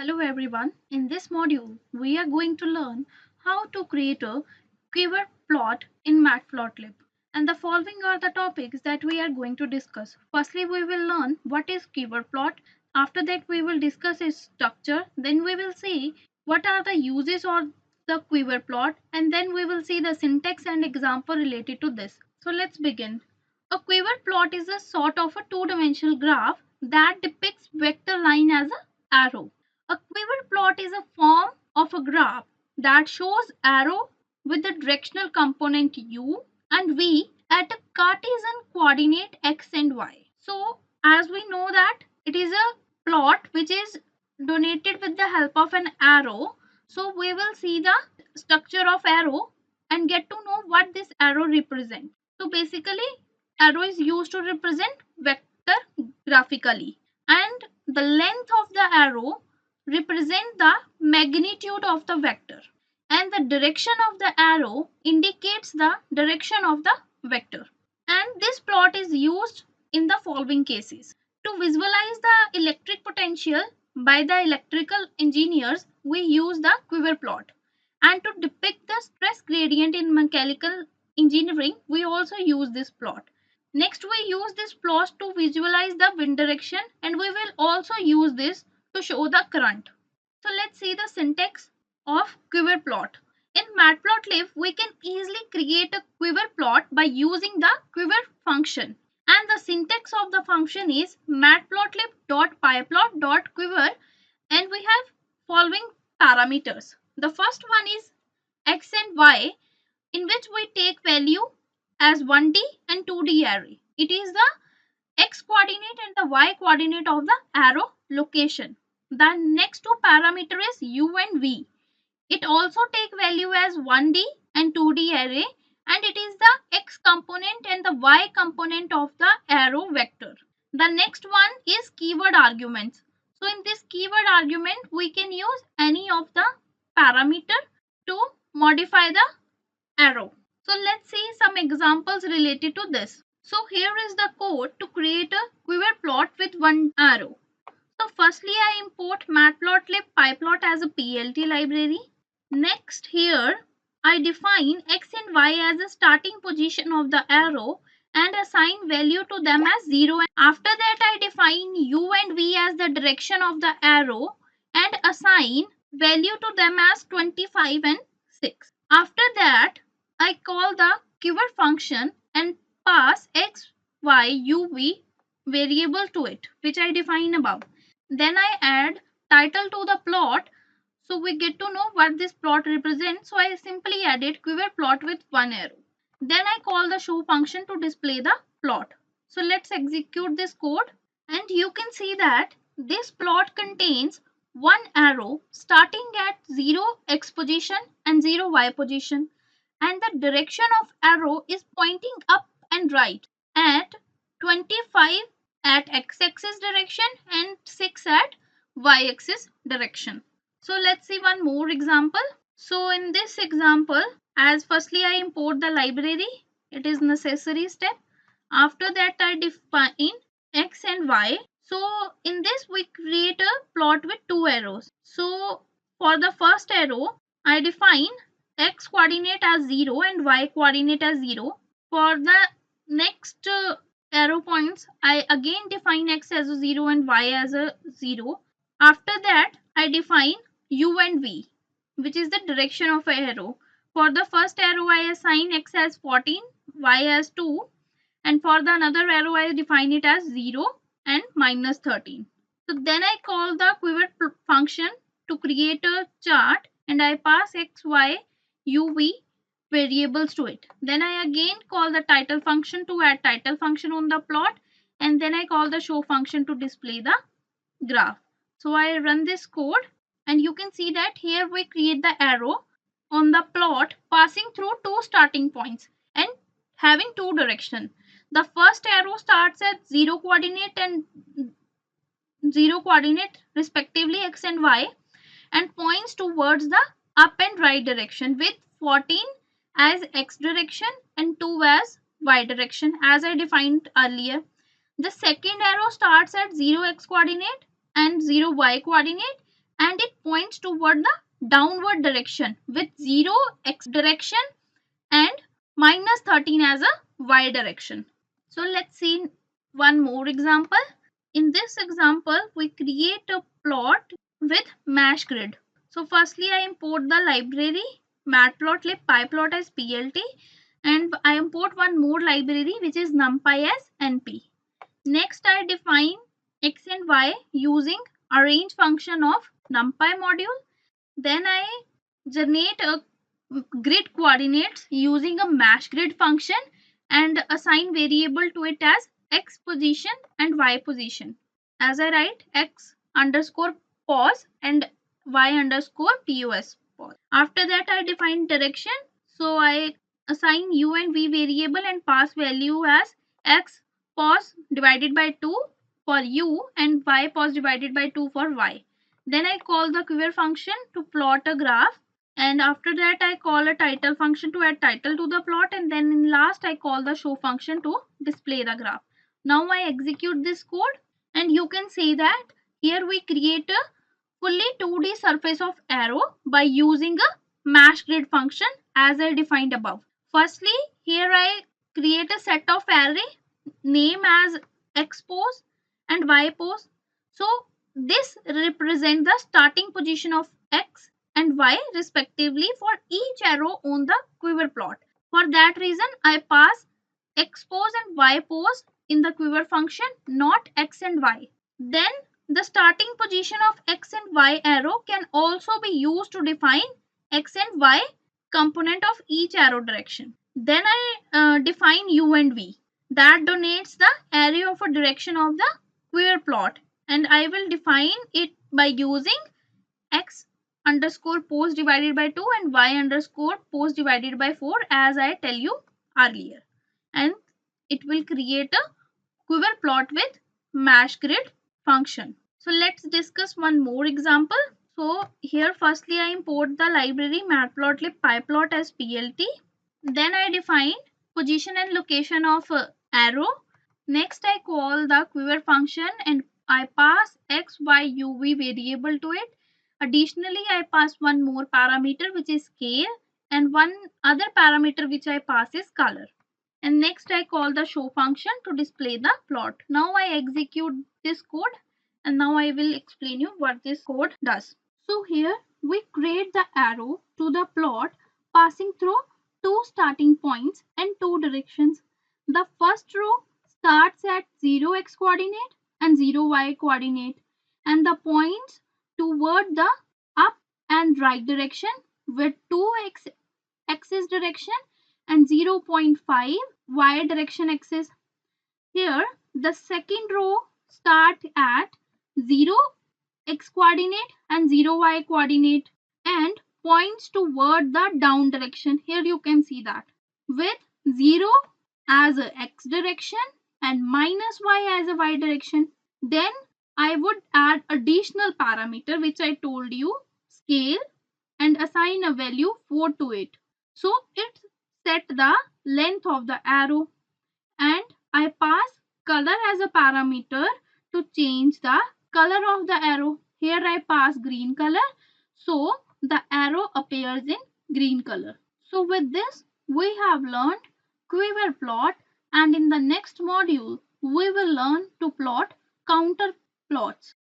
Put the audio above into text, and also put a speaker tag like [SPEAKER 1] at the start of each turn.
[SPEAKER 1] Hello everyone. In this module, we are going to learn how to create a Quiver plot in Matplotlib. And the following are the topics that we are going to discuss. Firstly, we will learn what is Quiver plot. After that, we will discuss its structure. Then we will see what are the uses of the Quiver plot. And then we will see the syntax and example related to this. So let's begin. A Quiver plot is a sort of a two-dimensional graph that depicts vector line as an arrow. A quiver plot is a form of a graph that shows arrow with the directional component u and v at a Cartesian coordinate x and y. So as we know that it is a plot which is donated with the help of an arrow. So we will see the structure of arrow and get to know what this arrow represents. So basically arrow is used to represent vector graphically, and the length of the arrow represent the magnitude of the vector, and the direction of the arrow indicates the direction of the vector. And this plot is used in the following cases. To visualize the electric potential by the electrical engineers, we use the quiver plot. And to depict the stress gradient in mechanical engineering, we also use this plot. Next, we use this plot to visualize the wind direction, and we will also use this to show the current. So let's see the syntax of quiver plot. In Matplotlib, we can easily create a quiver plot by using the quiver function. And the syntax of the function is matplotlib.pyplot.quiver, and we have following parameters. The first one is x and y, in which we take value as 1D and 2D array. It is the x coordinate and the y coordinate of the arrow location. The next two parameter is u and v. It also take value as 1D and 2D array, and it is the x component and the y component of the arrow vector. The next one is keyword arguments. So in this keyword argument, we can use any of the parameter to modify the arrow. So let's see some examples related to this. So here is the code to create a quiver plot with one arrow. So firstly, I import Matplotlib pyplot as a PLT library. Next, here I define x and y as the starting position of the arrow and assign value to them as 0. After that, I define u and v as the direction of the arrow and assign value to them as 25 and 6. After that, I call the quiver function and pass x, y, u, v variable to it, which I define above. Then I add title to the plot, so we get to know what this plot represents. So I simply added quiver plot with one arrow. Then I call the show function to display the plot. So let's execute this code, and you can see that this plot contains one arrow starting at 0x position and 0y position, and the direction of arrow is pointing up and right at 25 at x-axis direction and 6 at y-axis direction. So let's see one more example. So in this example, as firstly I import the library, it is necessary step. After that I define x and y. So in this we create a plot with two arrows. So for the first arrow, I define x coordinate as 0 and y coordinate as 0. For the next arrow points, I again define x as a 0 and y as a 0. After that, I define u and v, which is the direction of an arrow. For the first arrow, I assign x as 14, y as 2, and for the another arrow, I define it as 0 and minus 13. So then I call the quiver function to create a chart, and I pass x, y, u, v variables to it. Then I again call the title function to add title function on the plot, and then I call the show function to display the graph. So I run this code, and you can see that here we create the arrow on the plot passing through two starting points and having two direction. The first arrow starts at 0 coordinate and 0 coordinate respectively x and y, and points towards the up and right direction with 14 as x direction and 2 as y direction as I defined earlier. The second arrow starts at 0x coordinate and 0y coordinate and points toward the downward direction with 0 x direction and minus 13 as a y direction. So let's see one more example. In this example, we create a plot with mesh grid. So firstly, I import the library Matplotlib pyplot as PLT, and I import one more library which is numpy as NP. Next, I define x and y using arrange function of numpy module. Then I generate a grid coordinates using a mesh grid function and assign variable to it as x position and y position. As I write x underscore pos and y underscore pos. After that, I define direction. So I assign u and v variable and pass value as x pos divided by 2 for u and y pos divided by 2 for y. Then I call the quiver function to plot a graph, and after that I call a title function to add title to the plot, and then in last I call the show function to display the graph. Now I execute this code, and you can see that here we create a fully 2D surface of arrow by using a mesh grid function as I defined above. Firstly, here I create a set of array name as x pose and y pose. So this represent the starting position of x and y respectively for each arrow on the quiver plot. For that reason, I pass x pose and y pose in the quiver function, not x and y. Then the starting position of x and y arrow can also be used to define x and y component of each arrow direction. Then I define u and v. That denotes the area of a direction of the quiver plot, and I will define it by using x underscore pose divided by 2 and y underscore pose divided by 4 as I tell you earlier, and it will create a quiver plot with mesh grid function. So let's discuss one more example. So here firstly I import the library Matplotlib pyplot as PLT. Then I define position and location of arrow. Next I call the quiver function and I pass x, y, u, v variable to it. Additionally, I pass one more parameter which is scale, and one other parameter which I pass is color. And next I call the show function to display the plot. Now I execute this code, and now I will explain you what this code does. So here we create the arrow to the plot passing through two starting points and two directions. The first row starts at 0x coordinate and 0y coordinate, and the points toward the up and right direction with 2x axis direction and 0.5 y direction axis. Here the second row start at 0x coordinate and 0y coordinate and points toward the down direction. Here you can see that with 0 as a x direction and minus y as a y direction. Then I would add additional parameter which I told you, scale, and assign a value 4 to it. So it set the length of the arrow, and I pass color as a parameter to change the color of the arrow. Here I pass green color, so the arrow appears in green color. So with this we have learned quiver plot, and in the next module we will learn to plot counter plots.